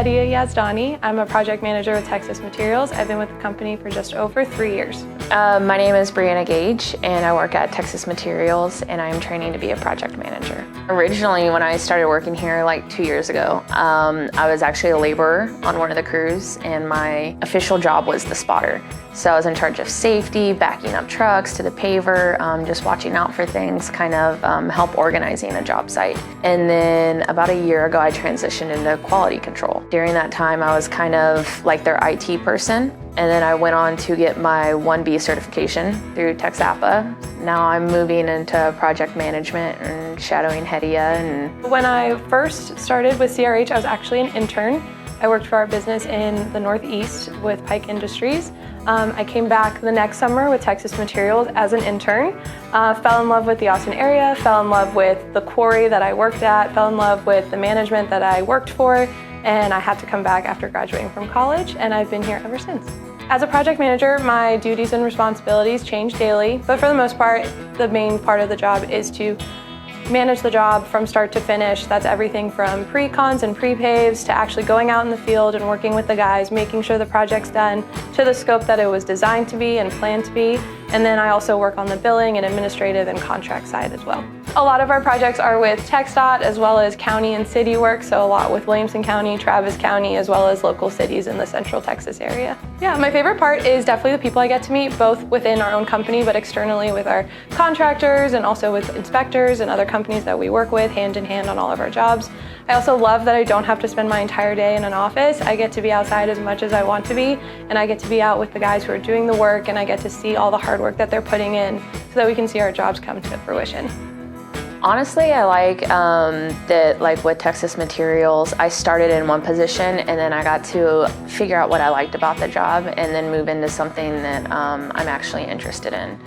Hedia Yazdani. I'm a project manager with Texas Materials. I've been with the company for just over 3 years. My name is Brianna Gage, and I work at Texas Materials, and I'm training to be a project manager. Originally, when I started working here like 2 years ago, I was actually a laborer on one of the crews, and my official job was the spotter. So I was in charge of safety, backing up trucks to the paver, just watching out for things, kind of help organizing a job site. And then about a year ago, I transitioned into quality control. During that time, I was kind of like their IT person. And then I went on to get my 1B certification through Texapa. Now I'm moving into project management and shadowing Hedia. And when I first started with CRH, I was actually an intern. I worked for our business in the Northeast with Pike Industries. I came back the next summer with Texas Materials as an intern, fell in love with the Austin area, fell in love with the quarry that I worked at, fell in love with the management that I worked for, and I had to come back after graduating from college, and I've been here ever since. As a project manager, my duties and responsibilities change daily, but for the most part, the main part of the job is to manage the job from start to finish. That's everything from pre-cons and pre-paves to actually going out in the field and working with the guys, making sure the project's done to the scope that it was designed to be and planned to be. And then I also work on the billing and administrative and contract side as well. A lot of our projects are with TxDOT as well as county and city work, so a lot with Williamson County, Travis County, as well as local cities in the Central Texas area. Yeah, my favorite part is definitely the people I get to meet, both within our own company, but externally with our contractors and also with inspectors and other companies that we work with hand in hand on all of our jobs. I also love that I don't have to spend my entire day in an office. I get to be outside as much as I want to be, and I get to be out with the guys who are doing the work, and I get to see all the hard work that they're putting in so that we can see our jobs come to fruition. Honestly, I like that, like with Texas Materials, I started in one position and then I got to figure out what I liked about the job and then move into something that I'm actually interested in.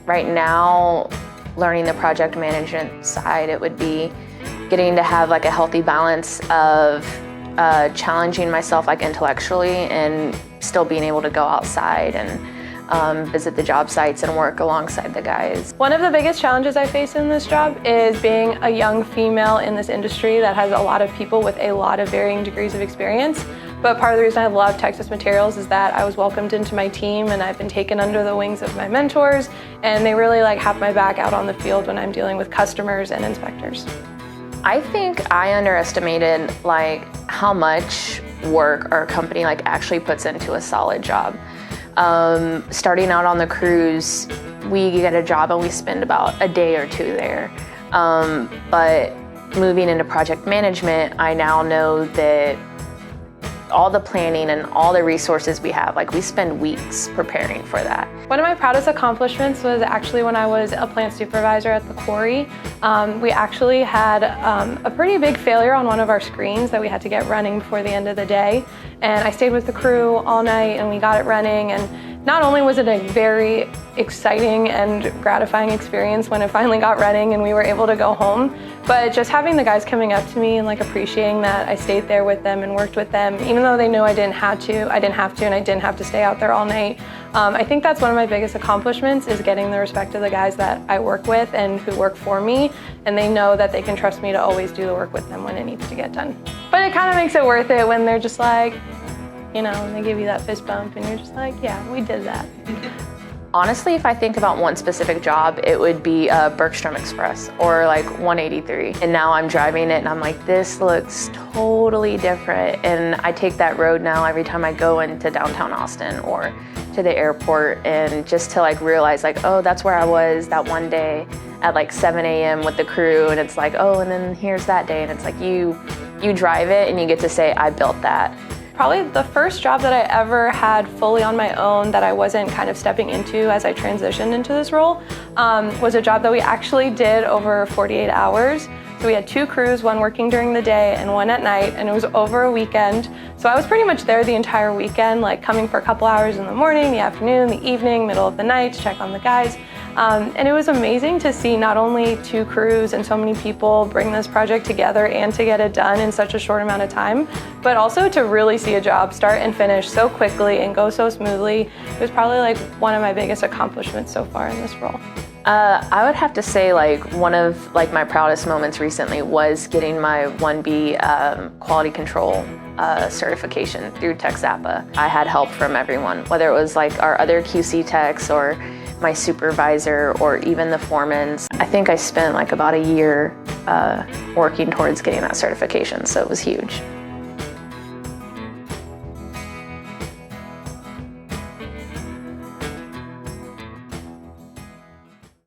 Right now, learning the project management side, it would be getting to have like a healthy balance of challenging myself like intellectually and still being able to go outside and visit the job sites and work alongside the guys. One of the biggest challenges I face in this job is being a young female in this industry that has a lot of people with a lot of varying degrees of experience. But part of the reason I love Texas Materials is that I was welcomed into my team and I've been taken under the wings of my mentors, and they really like have my back out on the field when I'm dealing with customers and inspectors. I think I underestimated like how much work our company like actually puts into a solid job. Starting out on the cruise, we get a job and we spend about a day or two there. But moving into project management, I now know that all the planning and all the resources we have, like we spend weeks preparing for that. One of my proudest accomplishments was actually when I was a plant supervisor at the quarry. We actually had a pretty big failure on one of our screens that we had to get running before the end of the day. And I stayed with the crew all night and we got it running, and not only was it a very exciting and gratifying experience when it finally got running and we were able to go home, but just having the guys coming up to me and like appreciating that I stayed there with them and worked with them, even though they knew I didn't have to, and I didn't have to stay out there all night. I think that's one of my biggest accomplishments, is getting the respect of the guys that I work with and who work for me, and they know that they can trust me to always do the work with them when it needs to get done. But it kind of makes it worth it when they're just like, you know, and they give you that fist bump and you're just like, yeah, we did that. Honestly, if I think about one specific job, it would be Bergstrom Express or like 183. And now I'm driving it and I'm like, this looks totally different. And I take that road now every time I go into downtown Austin or to the airport, and just to like realize like, oh, that's where I was that one day at like 7 a.m. with the crew. And it's like, oh, and then here's that day. And it's like you drive it and you get to say, I built that. Probably the first job that I ever had fully on my own that I wasn't kind of stepping into as I transitioned into this role was a job that we actually did over 48 hours. So we had 2 crews, one working during the day and one at night, and it was over a weekend. So I was pretty much there the entire weekend, like coming for a couple hours in the morning, the afternoon, the evening, middle of the night to check on the guys. And it was amazing to see not only 2 crews and so many people bring this project together and to get it done in such a short amount of time, but also to really see a job start and finish so quickly and go so smoothly. It was probably like one of my biggest accomplishments so far in this role. I would have to say like one of like my proudest moments recently was getting my 1B quality control certification through TechZappa. I had help from everyone, whether it was like our other QC techs or my supervisor or even the foremans. I think I spent like about a year working towards getting that certification, so it was huge.